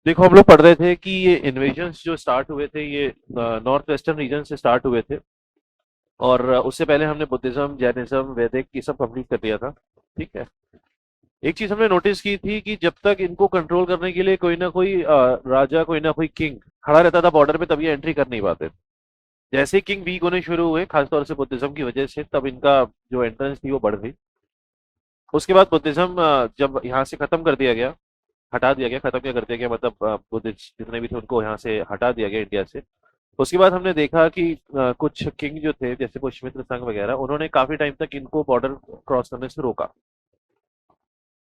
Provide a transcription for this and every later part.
देखो, हम लोग पढ़ रहे थे कि ये इन्वेजन्स जो स्टार्ट हुए थे ये नॉर्थ वेस्टर्न रीजन से स्टार्ट हुए थे। और उससे पहले हमने बुद्धिज्म, जैनिज्म, वैदिक ये सब कंप्लीट कर लिया था। ठीक है। एक चीज हमने नोटिस की थी कि जब तक इनको कंट्रोल करने के लिए कोई ना कोई राजा, कोई ना कोई किंग खड़ा रहता था बॉर्डर पे, तब ये एंट्री कर नहीं पाते। जैसे ही किंग वीक होने शुरू हुए, खासतौर से बुद्धिज्म की वजह से, तब इनका जो एंट्रेंस थी वो बढ़ गई। उसके बाद बुद्धिज्म जब यहाँ से खत्म कर दिया गया, हटा दिया गया, खत्म क्या कर दिया गया मतलब बुद्धिस्ट जितने भी थे उनको यहाँ से हटा दिया गया इंडिया से। उसके बाद हमने देखा कि कुछ किंग जो थे, जैसे पुष्यमित्र संघ वगैरह, उन्होंने काफी टाइम तक इनको बॉर्डर क्रॉस करने से रोका।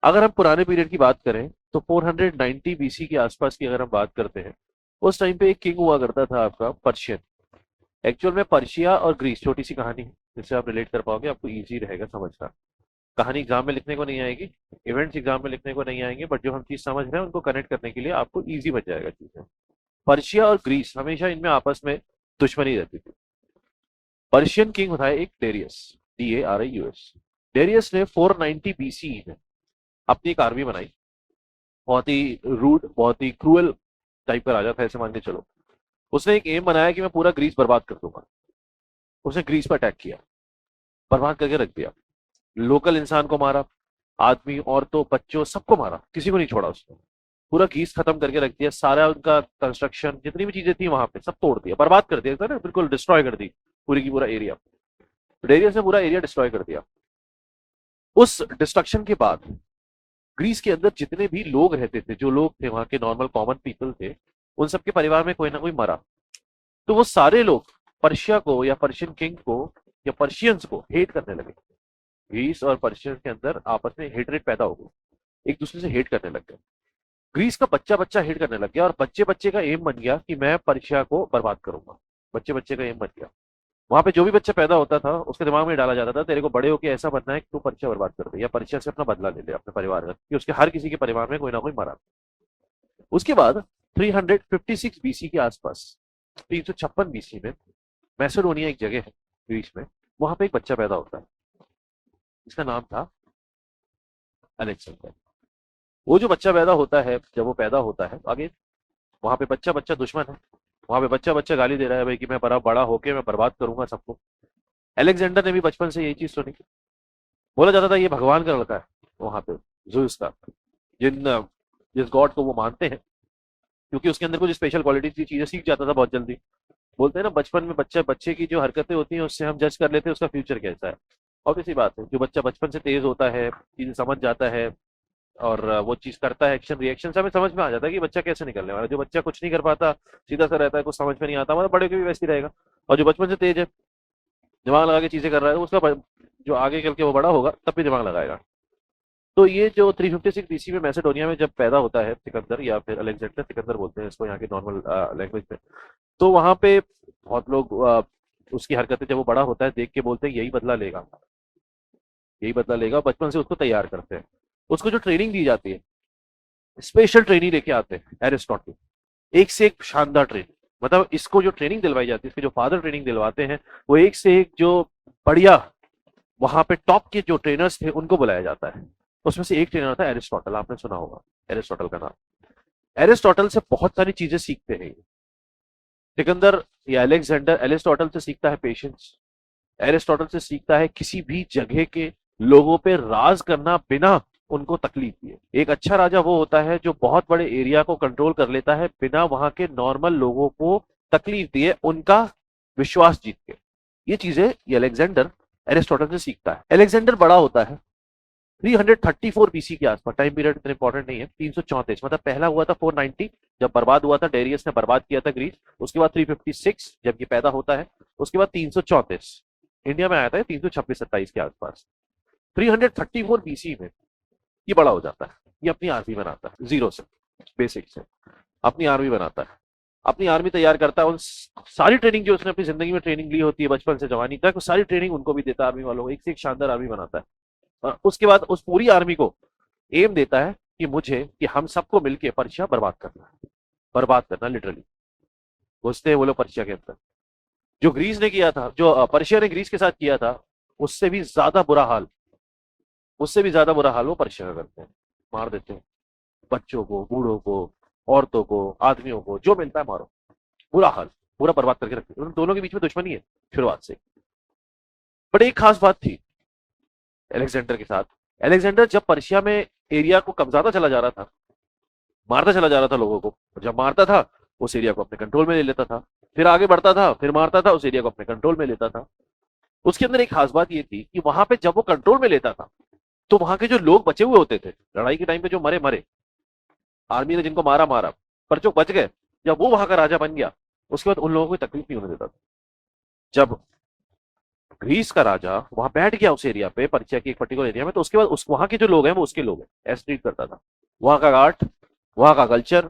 अगर हम पुराने पीरियड की बात करें तो 490 बीसी के आसपास की अगर हम बात करते हैं, उस टाइम पे एक किंग हुआ करता था आपका पर्शियन। एक्चुअल में पर्शिया और ग्रीस, छोटी सी कहानी है जिससे आप रिलेट कर पाओगे, आपको इजी रहेगा समझना। कहानी एग्जाम में लिखने को नहीं आएगी, इवेंट्स एग्जाम में लिखने को नहीं आएंगे, बट जो हम चीज समझ रहे हैं उनको कनेक्ट करने के लिए आपको इजी बच जाएगा चीजें। पर्शिया और ग्रीस हमेशा इनमें आपस में दुश्मनी रहती थी। पर्शियन किंग था एक डेरियस, DARIUS। डेरियस ने 490 बीसी में अपनी एक आर्मी बनाई। बहुत ही रूड, बहुत ही क्रूअल टाइप का राजा था, ऐसे मान के चलो। उसने एक एम बनाया कि मैं पूरा ग्रीस बर्बाद कर दूंगा। उसने ग्रीस पर अटैक किया, बर्बाद करके रख दिया। लोकल इंसान को मारा, आदमी, औरतों, बच्चों, सबको मारा, किसी को नहीं छोड़ा उसने। पूरा ग्रीस खत्म करके रख दिया, सारा उनका कंस्ट्रक्शन, जितनी भी चीजें थी वहां पे सब तोड़ दिया, बर्बाद कर दिया था ना, बिल्कुल डिस्ट्रॉय कर दी पूरी की पूरा एरिया। डेरियस ने पूरा एरिया डिस्ट्रॉय कर दिया। उस डिस्ट्रक्शन के बाद ग्रीस के अंदर जितने भी लोग रहते थे, जो लोग थे वहां के नॉर्मल कॉमन पीपल थे, उन सबके परिवार में कोई ना कोई मरा। तो वो सारे लोग पर्शिया को या पर्शियन किंग को या पर्शियंस को हेट करने लगे। ग्रीस और पर्शियन के अंदर आपस में हेटरेट पैदा हो गई, एक दूसरे से हेट करने लग गए। ग्रीस का बच्चा बच्चा हेट करने लग गया, और बच्चे बच्चे का एम बन गया कि मैं पर्शिया को बर्बाद करूंगा। बच्चे बच्चे का एम बन गया। वहां पे जो भी बच्चा पैदा होता था उसके दिमाग में डाला जाता था, तेरे को बड़े होके ऐसा बनना है कि तू पर्शिया बर्बाद कर दे या पर्शिया से अपना बदला ले ले अपने परिवार का, कि उसके हर किसी के परिवार में कोई ना कोई मरा। उसके बाद 356 बीसी के आसपास, 356 बीसी में, मैसेडोनिया एक जगह है ग्रीस में, वहां पे एक बच्चा पैदा होता है। इसका नाम था अलेक्जेंडर। वो जो बच्चा पैदा होता है, जब वो पैदा होता है आगे, वहां पे बच्चा बच्चा दुश्मन है। वहां पे बच्चा बच्चा गाली दे रहा है भाई कि मैं बड़ा बड़ा होके मैं बर्बाद करूंगा सबको। अलेक्जेंडर ने भी बचपन से यही चीज सुनी। बोला जाता था ये भगवान का लड़का है वहां पे, ज़ूस का, जिन जिस गॉड को वो मानते हैं, क्योंकि उसके अंदर कुछ स्पेशल क्वालिटी थी, चीजें सीख जाता था बहुत जल्दी। बोलते हैं ना, बचपन में बच्चे बच्चे की जो हरकतें होती हैं उससे हम जज कर लेते हैं उसका फ्यूचर कैसा है। ऑब्वियस सी बात है, जो बच्चा बचपन से तेज होता है, चीजें समझ जाता है, और वो चीज करता है, एक्शन रिएक्शन से हमें समझ में आ जाता है कि बच्चा कैसे निकलने वाला है। जो बच्चा कुछ नहीं कर पाता, सीधा सा रहता है, कुछ समझ में नहीं आता, मतलब बड़े के भी वैसे ही रहेगा। और जो बचपन से तेज है, दिमाग लगा के चीजें कर रहा है, उसका जो आगे चल के वो बड़ा होगा तब भी दिमाग लगाएगा। तो ये जो 356 बीसी में मैसेडोनिया में जब पैदा होता है सिकंदर, या फिर अलेक्जेंडर, सिकंदर बोलते हैं इसको यहाँ के नॉर्मल लैंग्वेज में, तो वहां पे बहुत लोग उसकी हरकतें जब वो बड़ा होता है देख के बोलते हैं यही बदला लेगा, यही बदला लेगा। बचपन से उसको तैयार करते हैं। उसको जो ट्रेनिंग दी जाती है, स्पेशल ट्रेनिंग लेके आते हैं एरिस्टोटल, एक से एक शानदार ट्रेनिंग। मतलब इसको जो ट्रेनिंग दिलवाई जाती है, इसके जो फादर ट्रेनिंग दिलवाते हैं, वो एक से एक जो बढ़िया, वहां पे टॉप के जो ट्रेनर्स थे उनको बुलाया जाता है। उसमें से एक ट्रेनर था एरिस्टोटल, आपने सुना होगा एरिस्टोटल का नाम। एरिस्टोटल से बहुत सारी चीजें सीखते हैं सिकंदर या अलेक्जेंडर। एरिस्टोटल से सीखता है पेशेंस, एरिस्टोटल से सीखता है किसी भी जगह के लोगों पे राज करना बिना उनको तकलीफ दिए। एक अच्छा राजा वो होता है जो बहुत बड़े एरिया को कंट्रोल कर लेता है बिना वहां के नॉर्मल लोगों को तकलीफ दिए, उनका विश्वास जीत के। ये चीजें ये अलेक्जेंडर एरिस्टोटल से सीखता है। अलेक्जेंडर बड़ा होता है 334 बीसी के आसपास, टाइम पीरियड इतना इंपॉर्टेंट नहीं है। 334 मतलब पहला हुआ था 490 जब बर्बाद हुआ था, डेरियस ने बर्बाद किया था ग्रीस। उसके बाद 356 जब ये पैदा होता है। उसके बाद 334 इंडिया में आया था, 326-27 के आसपास। 334 बीसी में ये बड़ा हो जाता है, ये अपनी आर्मी बनाता है जीरो से, बेसिक से अपनी आर्मी बनाता है, अपनी आर्मी तैयार करता है। उन सारी ट्रेनिंग जो उसने अपनी जिंदगी में ट्रेनिंग ली होती है बचपन से जवानी तक, वो सारी ट्रेनिंग उनको भी देता है, आर्मी वालों को एक से एक शानदार आर्मी बनाता है। और उसके बाद उस पूरी आर्मी को एम देता है कि मुझे, कि हम सबको मिलकर पर्शिया बर्बाद करना है, बर्बाद करना लिटरली। घुसते हैं वो लोग पर्शिया के अंदर। जो ग्रीस ने किया था, जो पर्शिया ने ग्रीस के साथ किया था, उससे भी ज्यादा बुरा हाल, उससे भी ज्यादा बुरा हाल वो पर्शिया का करते हैं। मार देते हैं बच्चों को, बूढ़ों को, औरतों को, आदमियों को, जो मिलता है मारो, बुरा हाल, पूरा बर्बाद करके रखते। उन दोनों के बीच में दुश्मनी है शुरुआत से। बट एक खास बात थी अलेक्जेंडर के साथ। अलेक्जेंडर जब पर्शिया में एरिया को कब्जाता चला जा रहा था, मारता चला जा रहा था लोगों को, और जब मारता था उस एरिया को अपने कंट्रोल में ले लेता था, फिर आगे बढ़ता था, फिर मारता था, उस एरिया को अपने कंट्रोल में लेता था। उसके अंदर एक खास बात ये थी कि वहां पे जब वो कंट्रोल में लेता था तो वहां के जो लोग बचे हुए होते थे लड़ाई के टाइम पे, जो मरे मरे, आर्मी ने जिनको मारा मारा, पर जो बच गए, जब वो वहां का राजा बन गया उसके बाद उन लोगों को तकलीफ नहीं होने देता था। जब ग्रीस का राजा वहां बैठ गया उस एरिया पे, पर्शिया के एक पर्टिकुलर एरिया में, तो उसके बाद उस वहां के जो लोग हैं वो उसके लोग हैं, ऐसे ट्रीट करता था। वहां का आर्ट, वहां का कल्चर,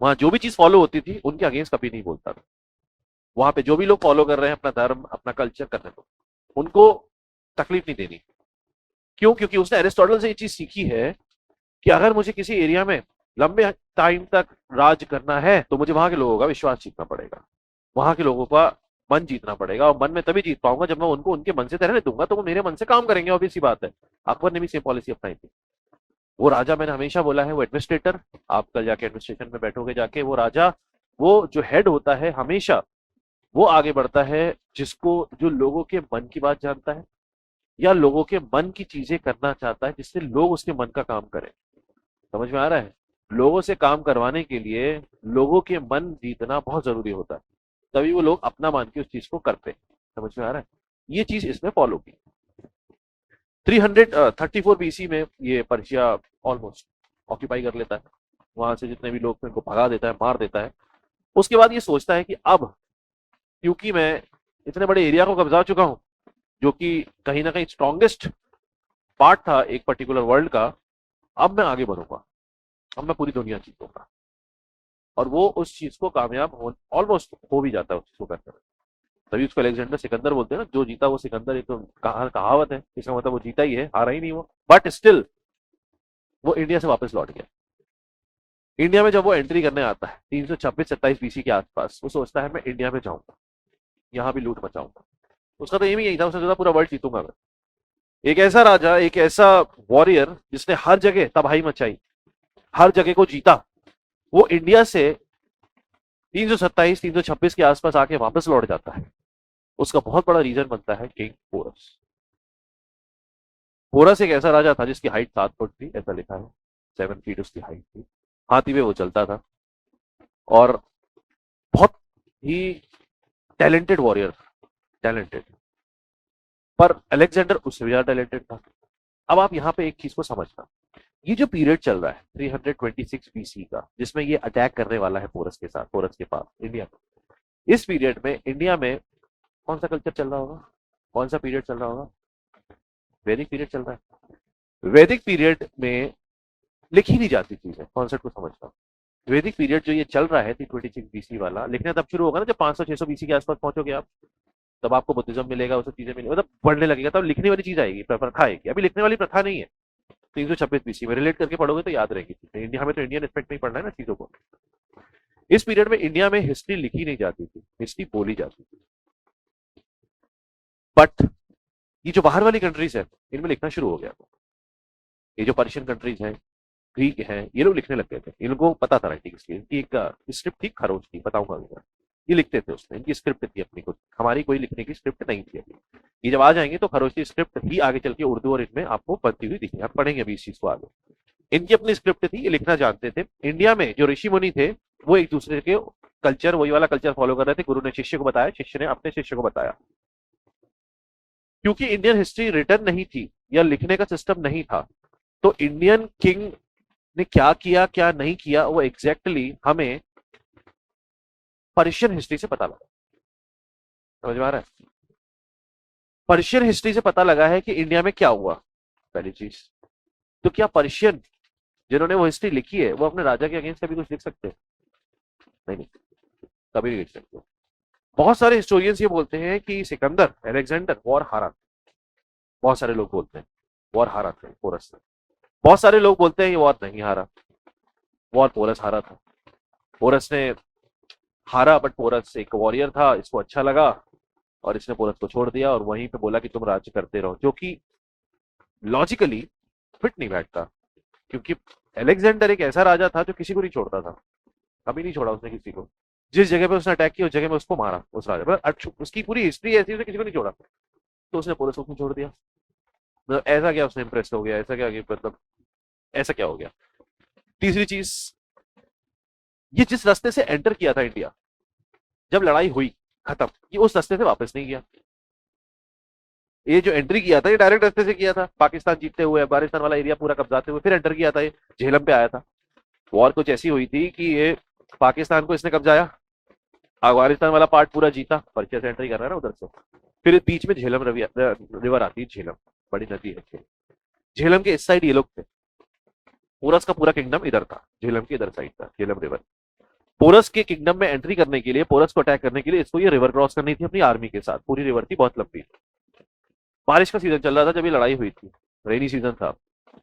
वहां जो भी चीज फॉलो होती थी उनके अगेंस्ट कभी नहीं बोलता था। वहां पे जो भी लोग फॉलो कर रहे हैं अपना धर्म, अपना कल्चर करने दो, उनको तकलीफ नहीं देनी। क्यों? क्योंकि उसने एरिस्टोटल से ये चीज सीखी है कि अगर मुझे किसी एरिया में लंबे टाइम तक राज करना है तो मुझे वहां के लोगों का विश्वास जीतना पड़ेगा, वहां के लोगों का मन जीतना पड़ेगा, और मन में तभी जीत पाऊंगा जब मैं उनको उनके मन से रहने दूंगा तो वो मेरे मन से काम करेंगे। ऑब्वियस सी बात है, अकबर ने भी सेम पॉलिसी अपनाई थी। वो राजा, मैंने हमेशा बोला है, वो एडमिनिस्ट्रेटर, आप कल जाके एडमिनिस्ट्रेशन में बैठोगे जाके, वो राजा, वो जो हेड होता है हमेशा वो आगे बढ़ता है जिसको, जो लोगों के मन की बात जानता है या लोगों के मन की चीजें करना चाहता है जिससे लोग उसके मन का काम करें। समझ में आ रहा है? लोगों से काम करवाने के लिए लोगों के मन जीतना बहुत जरूरी होता है, तभी वो लोग अपना मान के उस चीज को करते हैं। समझ में आ रहा है? ये चीज इसमें फॉलो की। 334 बीसी में ये पर्शिया ऑलमोस्ट ऑक्यूपाई कर लेता है, वहां से जितने भी लोग थे उनको भगा देता है, मार देता है। उसके बाद ये सोचता है कि अब क्योंकि मैं इतने बड़े एरिया को कब्जा चुका हूं, जो कि कहीं ना कहीं स्ट्रॉन्गेस्ट पार्ट था एक पर्टिकुलर वर्ल्ड का, अब मैं आगे बढ़ूंगा, अब मैं पूरी दुनिया जीतूंगा। और वो उस चीज को कामयाब हो, ऑलमोस्ट हो भी जाता है उस चीज को करने में। तभी उसको अलेक्जेंडर सिकंदर बोलते हैं ना, जो जीता वो सिकंदर। एक तो कहावत है, इसका मतलब वो जीता ही है, हारा ही नहीं वो। बट स्टिल वो इंडिया से वापस लौट गया। इंडिया में जब वो एंट्री करने आता है 326-27 बीसी के आसपास, वो सोचता है मैं इंडिया में जाऊंगा, यहाँ भी लूट मचाऊंगा। उसका तो एम ही यही था, उसने सोचा पूरा वर्ल्ड जीतूंगा मैं। एक ऐसा राजा, एक ऐसा वॉरियर जिसने हर जगह तबाही मचाई, हर जगह को जीता, वो इंडिया से 327-326 के आसपास आके वापस लौट जाता है। उसका बहुत बड़ा रीजन बनता है किंग पोरस। पोरस एक ऐसा राजा था जिसकी हाइट 7 फुट थी, ऐसा लिखा है, 7 फीट उसकी हाइट थी। हाथी पे वो चलता था और बहुत ही टैलेंटेड वॉरियर, टैलेंटेड। पर अलेक्जेंडर उससे भी ज्यादा टैलेंटेड था। अब आप यहाँ पे एक चीज को समझना, ये जो पीरियड चल रहा है 326 बीसी का, जिसमें ये अटैक करने वाला है पोरस के साथ, पोरस के पास इंडिया में, इस पीरियड में इंडिया में कौन सा कल्चर चल रहा होगा? कौन सा पीरियड चल रहा होगा? वैदिक पीरियड चल रहा है। वैदिक पीरियड में लिखी नहीं जाती चीजें, कॉन्सेप्ट को समझना। वैदिक पीरियड जो ये चल रहा है 326 बीसी वाला, लिखना तब शुरू होगा ना जब 500-600 बीसी के आसपास पहुंचोगे आप, तब आपको बुद्धिज्म मिलेगा, वो सब चीजें मिलेगी, मतलब बढ़ने लगेगा, तब लिखने वाली चीज आएगी, प्रथा आएगी। अभी लिखने वाली प्रथा नहीं है। 326 बीसी में रिलेट करके पढ़ोगे तो याद रहेगी चीजें। इंडिया में तो इंडियन एस्पेक्ट नहीं पढ़ना है ना चीजों को। इस पीरियड में इंडिया में हिस्ट्री लिखी नहीं जाती थी, हिस्ट्री बोली जाती थी। बट ये जो बाहर वाली कंट्रीज है इनमें लिखना शुरू हो गया था। ये जो पर्शियन कंट्रीज हैं, ग्रीक हैं, ये लोग लिखने लग गए थे। इनको पता था राइटिंग की, इनकी एक स्क्रिप्ट थी, खरोच थी, बताऊंगा अभी। ये लिखते थे उसमें, इनकी स्क्रिप्ट थी अपनी खुद, हमारी कोई लिखने की स्क्रिप्ट नहीं थी अभी। ये जब आ जाएंगे तो खरोच की स्क्रिप्ट ही आगे चल के उर्दू और इनमें आपको बनती हुई दिखेगी, आप पढ़ेंगे अभी इस चीज को आगे। इनकी अपनी स्क्रिप्ट थी, ये लिखना जानते थे। इंडिया में जो ऋषि मुनि थे वो एक दूसरे के कल्चर, वही वाला कल्चर फॉलो कर रहे थे। गुरु ने शिष्य को बताया, शिष्य ने अपने शिष्य को बताया। क्योंकि इंडियन हिस्ट्री रिटर्न नहीं थी या लिखने का सिस्टम नहीं था, तो इंडियन किंग ने क्या किया क्या नहीं किया वो एग्जैक्टली हमें पर्शियन हिस्ट्री से पता लगा। समझ में आ रहा है? पर्शियन हिस्ट्री से पता लगा है कि इंडिया में क्या हुआ, पहली चीज। तो क्या पर्शियन जिन्होंने वो हिस्ट्री लिखी है वो अपने राजा के अगेंस्ट कभी कुछ लिख सकते हैं? नहीं, कभी नहीं लिख सकते। बहुत सारे हिस्टोरियंस ये बोलते हैं कि सिकंदर, अलेक्जेंडर वॉर हारा। बहुत सारे लोग बोलते हैं वॉर हारा था पोरस से। बहुत सारे लोग बोलते हैं ये वॉर नहीं हारा, वॉर पोरस हारा था। पोरस ने हारा, बट पोरस एक वॉरियर था, इसको अच्छा लगा और इसने पोरस को छोड़ दिया और वहीं पे बोला कि तुम राज्य करते रहो, जो कि लॉजिकली फिट नहीं बैठता। क्योंकि अलेक्जेंडर एक ऐसा राजा था जो किसी को नहीं छोड़ता था। कभी नहीं छोड़ा उसने किसी को। जिस जगह पे उसने अटैक किया उस जगह में उसको मारा उस राजा पर। उसकी पूरी हिस्ट्री ऐसी है, उसने किसी को नहीं छोड़ा। तो उसने पुलिस को क्यों छोड़ दिया? मतलब ऐसा क्या उसने इम्प्रेस हो गया, ऐसा क्या कि मतलब ऐसा क्या हो गया? तीसरी चीज, ये जिस रास्ते से एंटर किया था इंडिया, जब लड़ाई हुई खत्म, ये उस रास्ते से वापस नहीं गया। ये जो एंट्री किया था ये डायरेक्ट रास्ते से किया था, पाकिस्तान जीतते हुए, अफगानिस्तान वाला एरिया पूरा कब्जाते हुए फिर एंटर किया था, ये झेलम पे आया था। वॉर कुछ ऐसी हुई थी कि ये पाकिस्तान को इसने कब्जाया, अफगानिस्तान वाला पार्ट पूरा जीता, परिचय से एंट्री कर रहा है ना उधर से। फिर बीच में झेलम रिवर आती है, झेलम बड़ी नदी है झेलम। झेलम के इस साइड ये लोग थे, पोरस का पूरा किंगडम इधर था, झेलम के इधर साइड था झेलम रिवर। पोरस के किंगडम में एंट्री करने के लिए, पोरस को अटैक करने के लिए इसको ये रिवर क्रॉस करनी थी अपनी आर्मी के साथ। पूरी रिवर थी, बहुत लंबी। बारिश का सीजन चल रहा था जब ये लड़ाई हुई थी, रेनी सीजन था,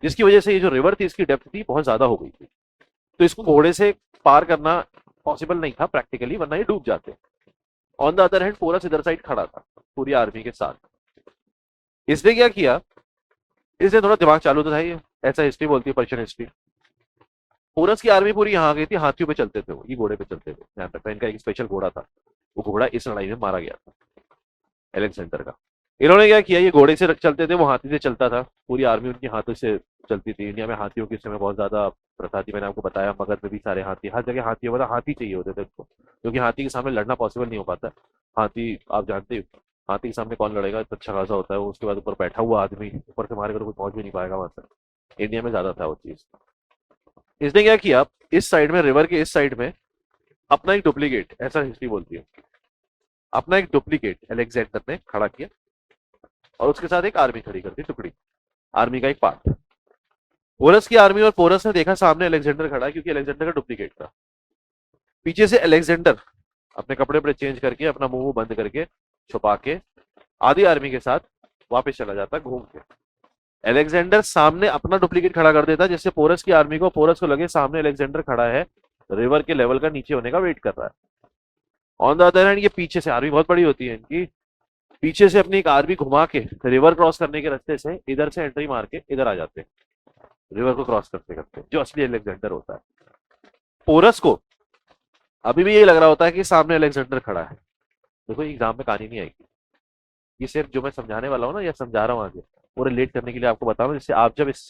जिसकी वजह से ये जो रिवर थी इसकी डेप्थ थी बहुत ज्यादा हो गई थी। तो इसको घोड़े से पार करना पॉसिबल नहीं था प्रैक्टिकली, वरना ये डूब जाते। On the other hand Porus इधर साइड खड़ा था पूरी आर्मी के साथ। इसने क्या किया, इसने थोड़ा दिमाग चालू तो था ये, ऐसा हिस्ट्री बोलती है, पर्शियन हिस्ट्री। पोरस की आर्मी पूरी यहाँ गई थी, हाथियों पे चलते थे वो, ये घोड़े पे चलते थे। यहाँ तक इनका एक स्पेशल घोड़ा था, वो घोड़ा इस लड़ाई में मारा गया था एलेक्सेंडर का। इन्होंने क्या किया, ये घोड़े से चलते थे, वो हाथी से चलता था, पूरी आर्मी उनकी हाथों से चलती थी। इंडिया में हाथियों की इस समय बहुत ज्यादा प्रथा थी, मैंने आपको बताया, मगध में भी सारे हाथी, हर जगह हाथी, मतलब हाथी चाहिए होते थे उनको, क्योंकि हाथी के सामने लड़ना पॉसिबल नहीं हो पाता। हाथी आप जानते हो, हाथी के सामने कौन लड़ेगा, इतना अच्छा खासा होता है वो, उसके बाद ऊपर बैठा हुआ आदमी, ऊपर से मारेगा तो कोई पहुंच भी नहीं पाएगा वहां से। इंडिया में ज्यादा था वो चीज। इसने क्या किया, इस साइड में, रिवर के इस साइड में अपना एक डुप्लीकेट, ऐसा हिस्ट्री बोलती है, अपना एक डुप्लीकेट अलेक्जेंडर ने खड़ा किया और उसके साथ एक आर्मी खड़ी कर दी, टुकड़ी, आर्मी का एक पार्ट। पोरस की आर्मी और पोरस ने देखा सामने अलेक्जेंडर खड़ा है, क्योंकि अलेक्जेंडर का डुप्लीकेट था। पीछे से अलेक्जेंडर अपने कपड़े वपड़े चेंज करके, अपना मुंह बंद करके, छुपा के, आधी आर्मी के साथ वापस चला जाता घूम के। अलेक्जेंडर सामने अपना डुप्लीकेट खड़ा कर देता, जिससे पोरस की आर्मी को, पोरस को लगे सामने अलेक्जेंडर खड़ा है, रिवर के लेवल का नीचे होने का वेट कर रहा है। ऑन द अदर हैंड ये पीछे से, आर्मी बहुत बड़ी होती है इनकी, पीछे से अपनी एक आर्मी घुमा के रिवर क्रॉस करने के रास्ते से इधर से एंट्री मार के इधर आ जाते हैं, रिवर को क्रॉस करते करते, जो असली अलेक्जेंडर होता है। पोरस को अभी भी यही लग रहा होता है कि सामने अलेक्जेंडर खड़ा है। देखो एग्जाम में कहानी नहीं आएगी, ये सिर्फ जो मैं समझाने वाला हूँ ना, या समझा रहा हूँ आगे, वो रिलेट करने के लिए आपको बता रहा हूँ, जिससे आप जब इस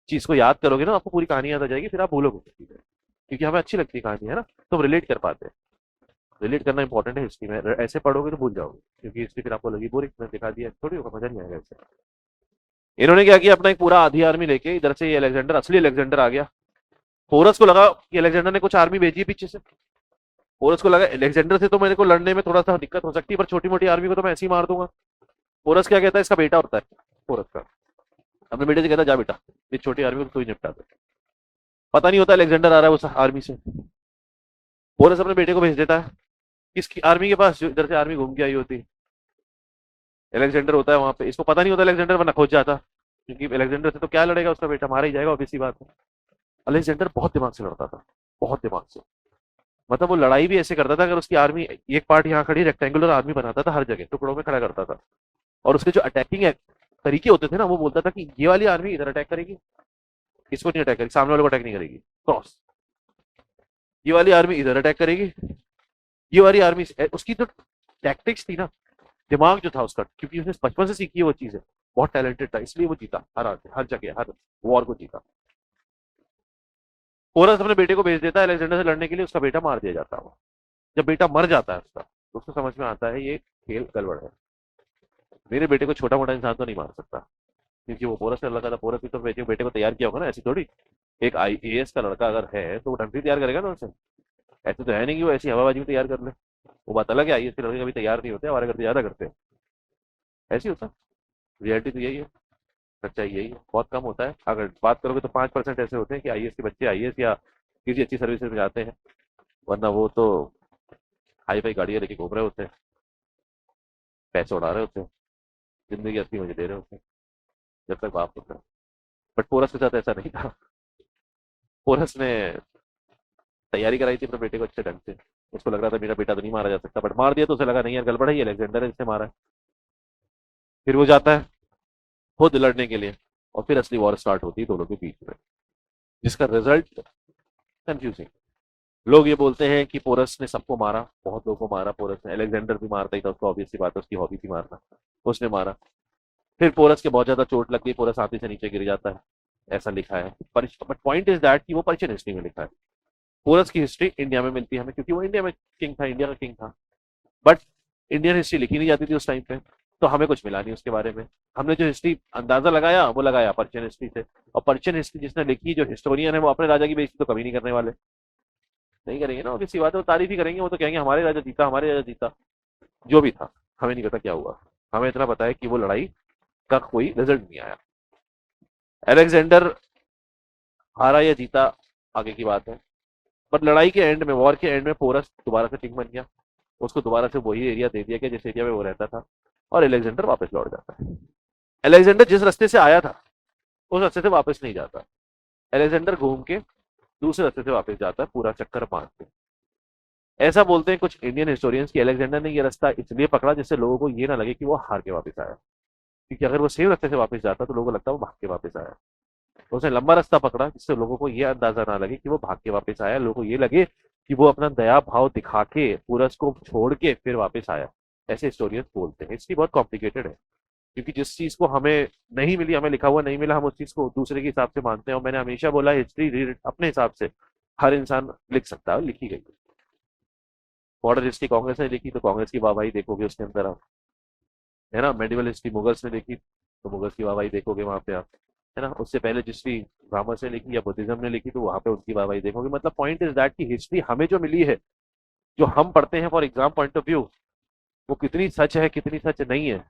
चीज को याद करोगे ना, आपको पूरी कहानी याद आ जाएगी, फिर आप भूलोगे चीजें। क्योंकि हमें अच्छी लगती है कहानी, है ना, तो हम रिलेट कर पाते हैं। रिलेट करना इंपॉर्टेंट है हिस्ट्री में, ऐसे पढ़ोगे तो भूल जाओगे, क्योंकि हिस्ट्री फिर आपको लगी बोरिंग, मैं दिखा दिया थोड़ी होगा, मजा नहीं आएगा ऐसे। इन्होंने क्या किया, अपना एक पूरा आधी आर्मी लेके इधर से, ये अलेक्जेंडर, असली अलेक्जेंडर आ गया। पोरस को लगा कि अलेक्जेंडर ने कुछ आर्मी भेजी है पीछे से, पोरस को लगा अलेक्जेंडर से तो मेरे को लड़ने में थोड़ा सा दिक्कत हो सकती है, पर छोटी मोटी आर्मी को तो मैं ऐसे ही मार दूंगा। पोरस क्या कहता है, इसका बेटा होता है पोरस का, अपने बेटे से कहता है जा बेटा, इस छोटी आर्मी को तू ही निपटा दे। पता नहीं होता अलेक्जेंडर आ रहा है उस आर्मी से। पोरस अपने बेटे को भेज देता है किसकी आर्मी के पास, जो इधर से आर्मी घूम के आई होती है। अलेक्जेंडर होता है वहां पे, इसको पता नहीं होता अलेक्जेंडर, वरना खोज जाता, क्योंकि अलेक्जेंडर से तो क्या लड़ेगा, उसका बेटा मारा ही जाएगा, ऑब्वियस सी बात है। अलेक्जेंडर बहुत दिमाग से लड़ता था, बहुत दिमाग से। मतलब वो लड़ाई भी ऐसे करता था, अगर उसकी आर्मी एक पार्ट यहाँ खड़ी, रेक्टेंगुलर आर्मी बनाता था हर जगह, टुकड़ों में खड़ा करता था। और उसके जो अटैकिंग तरीके होते थे ना, वो बोलता था कि ये वाली आर्मी इधर अटैक करेगी, इसको नहीं अटैक करेगी, सामने वाले को अटैक नहीं करेगी, क्रॉस। ये वाली आर्मी इधर अटैक करेगी, ये वाली आर्मी, उसकी जो टैक्टिक्स थी ना, दिमाग जो था उसका, क्योंकि उसने बचपन से सीखी है वो चीजें, बहुत टैलेंटेड था, इसलिए वो जीता हर जगह, हर वॉर को जीता। पोरस अपने बेटे को भेज देता है अलेक्जेंडर से लड़ने के लिए, उसका बेटा मार दिया जाता है। जब बेटा मर जाता है उसका, तो उसको समझ में आता है ये खेल गड़बड़ है, मेरे बेटे को छोटा मोटा इंसान तो नहीं मार सकता। क्योंकि वो पोरस का लड़का था, पोरस भी तो बेटे को तैयार किया होगा ना, ऐसी थोड़ी। एक आईएएस का लड़का अगर है तो वो ढंग से तैयार करेगा ना उसे, ऐसे तो है नहीं कि वो ऐसी हवाबाजी में तैयार कर ले। वो बात अलग है, आईएएस के लड़के कभी तैयार नहीं होते, हमारे घर ज्यादा करते हैं, ऐसे ही होता। रियलिटी तो यही है, सच्चाई यही है, बहुत कम होता है। अगर बात करोगे तो 5% ऐसे होते हैं कि आईएएस के बच्चे आईएएस या किसी अच्छी सर्विसेज में जाते हैं, वरना वो तो हाई फाई गाड़ियां लेके घूम रहे होते हैं, पैसे उड़ा रहे होते हैं, जिंदगी असली मजे ले रहे होते हैं, जब तक बाप होता है। बट पोरस के साथ ऐसा नहीं था। पोरस ने तैयारी कराई थी अपने बेटे को अच्छे ढंग से, उसको लग रहा था मेरा बेटा तो नहीं मारा जा सकता, बट मार दिया तो उसे लगा नहीं यार गड़बड़ है, ये अलेक्जेंडर है जिसने मारा है। फिर वो जाता है खुद लड़ने के लिए, और फिर असली वॉर स्टार्ट होती है दोनों के बीच में, जिसका रिजल्ट कंफ्यूजिंग, लोग ये बोलते हैं कि पोरस ने सबको मारा, बहुत लोगों को मारा पोरस ने, अलेक्जेंडर भी मारता ही था, उसको ऑब्वियस सी बात है, उसकी हॉबी थी मारना, उसने मारा। फिर पोरस के बहुत ज्यादा चोट लगती है, पोरस हाथी से नीचे गिर जाता है, ऐसा लिखा है। बट पॉइंट इज दैट कि वो पर्शियन हिस्ट्री में लिखा है। पोरस की हिस्ट्री इंडिया में मिलती है हमें, क्योंकि वो इंडिया में किंग था, इंडिया का किंग था। बट इंडियन हिस्ट्री लिखी नहीं जाती थी उस टाइम पे, तो हमें कुछ मिला नहीं उसके बारे में। हमने जो हिस्ट्री अंदाजा लगाया वो लगाया पर्शियन हिस्ट्री से, और पर्शियन हिस्ट्री जिसने लिखी, जो हिस्टोरियन है, वो अपने राजा की बेइज्जती तो कभी नहीं करने वाले। नहीं करेंगे ना, वो किसी बात है, वो तारीफ ही करेंगे, वो तो कहेंगे हमारे राजा जीता, हमारे राजा जीता। जो भी था, हमें नहीं पता क्या हुआ। हमें इतना पता है कि वो लड़ाई का कोई रिजल्ट नहीं आया। अलेक्जेंडर हारा या जीता आगे की बात है, पर लड़ाई के एंड में, वॉर के एंड में, पोरस दोबारा से किंग बन गया। उसको दोबारा से वही एरिया दे दिया गया जिस एरिया में वो रहता था, और अलेक्जेंडर वापस लौट जाता है। अलेक्जेंडर जिस रास्ते से आया था उस रास्ते से वापस नहीं जाता। अलेक्जेंडर घूम के दूसरे रास्ते से वापस जाता है, पूरा चक्कर मार के। ऐसा बोलते हैं कुछ इंडियन हिस्टोरियंस कि अलेक्जेंडर ने ये रास्ता इसलिए पकड़ा जिससे लोगों को ये ना लगे कि वो हार के वापस आया, क्योंकि अगर वो सेम रास्ते से वापस जाता तो लोगों को लगता वो भाग के वापस आया। तो उसने लंबा रास्ता पकड़ा जिससे लोगों को ये अंदाजा ना लगे कि वो भाग के वापस आया, लोगों को ये लगे कि वो अपना दया भाव दिखा के पूरा उसको छोड़ के फिर वापस आया। ऐसे हिस्टोरियंस बोलते हैं। हिस्ट्री बहुत कॉम्प्लिकेटेड है, क्योंकि जिस चीज को हमें नहीं मिली, हमें लिखा हुआ नहीं मिला, हम उस चीज को दूसरे के हिसाब से मानते हैं। और मैंने हमेशा बोला, हिस्ट्री अपने हिसाब से हर इंसान लिख सकता है, और लिखी गई है। मॉडर्न हिस्ट्री कांग्रेस ने लिखी तो कांग्रेस की वाहवाही देखोगे उसके अंदर आप, है ना। मेडिवल हिस्ट्री मुगल्स ने लिखी तो मुगल्स की वाहवाही देखोगे वहां पे आप, है ना। उससे पहले हिस्ट्री ब्राह्मण्स ने लिखी या बुद्धिज्म ने लिखी तो वहां पे उनकी वाहवाही देखोगे। मतलब पॉइंट इज दैट कि हिस्ट्री हमें जो मिली है, जो हम पढ़ते हैं for exam point of view, वो कितनी सच है कितनी सच नहीं है,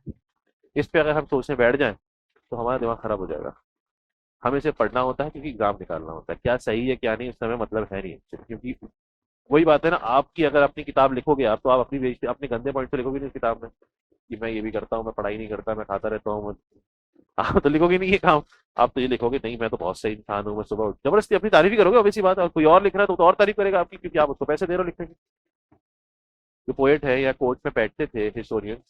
इस पे अगर हम सोचने बैठ जाएं तो हमारा दिमाग खराब हो जाएगा। हमें इसे पढ़ना होता है क्योंकि एग्जाम निकालना होता है। क्या सही है क्या नहीं इस समय मतलब है नहीं actually, क्योंकि वही बात है ना, आपकी अगर अपनी किताब लिखोगे आप, तो आप अपनी अपने गंदे पॉइंट तो लिखोगे नहीं इस किताब में, कि मैं ये भी करता हूँ, मैं पढ़ाई नहीं करता, मैं खाता रहता हूँ। आप तो लिखोगे नहीं ये काम। आप तो ये लिखोगे, नहीं मैं तो बहुत सही इंसान हूँ, मैं सुबह जबरदस्ती अपनी तारीफ ही करोगे, ऑब्वियस बात है। और कोई और लिख रहा है तो और तारीफ करेगा आपकी, क्योंकि आप उसको पैसे दे रहे हो लिखने के। जो पोएट है या कोर्ट में बैठते थे हिस्टोरियंस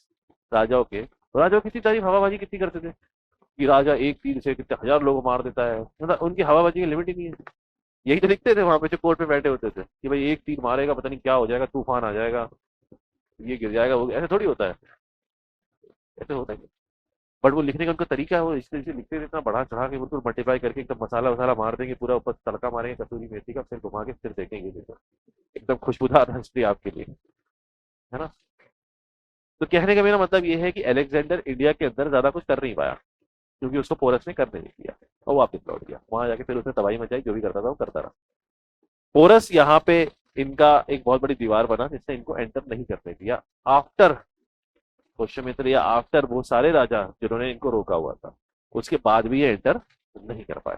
राजाओं के, तो राजाओं की कितनी तारीफ हवाबाजी कितनी करते थे, कि राजा एक तीर से कितने हजार लोगों को मार देता है, मतलब उनकी हवाबाजी की लिमिट ही नहीं है। यही तो लिखते थे वहां पे जो कोर्ट में बैठे होते थे, कि भाई एक तीर मारेगा पता नहीं क्या हो जाएगा, तूफान आ जाएगा, ये गिर जाएगा, वो ऐसे थोड़ी होता है। ऐसे होता है। बट वो लिखने का उनका तरीका है, वो इस तरीके से लिखते थे, इतना बढ़ा चढ़ा के बिल्कुल मल्टीप्लाई करके एकदम मसाला वसाला मार देंगे, पूरा ऊपर तड़का मारेंगे कसूरी मेथी का, फिर घुमा के फिर देखेंगे देखो, एकदम खुशबूदार हिस्ट्री आपके लिए, है ना। तो कहने का मेरा मतलब ये है कि अलेक्जेंडर इंडिया के अंदर ज्यादा कुछ कर नहीं पाया, क्योंकि उसको पोरस ने करने नहीं दिया, और वो वापस लौट गया वहां जाके, फिर उसने तबाही मचाई, जो भी करता था वो करता रहा। पोरस यहाँ पे इनका एक बहुत बड़ी दीवार बना जिसने इनको एंटर नहीं करने दिया, आफ्टर पुष्यमित्र या आफ्टर वो सारे राजा जिन्होंने इनको रोका हुआ था, उसके बाद भी ये एंटर नहीं कर पाए।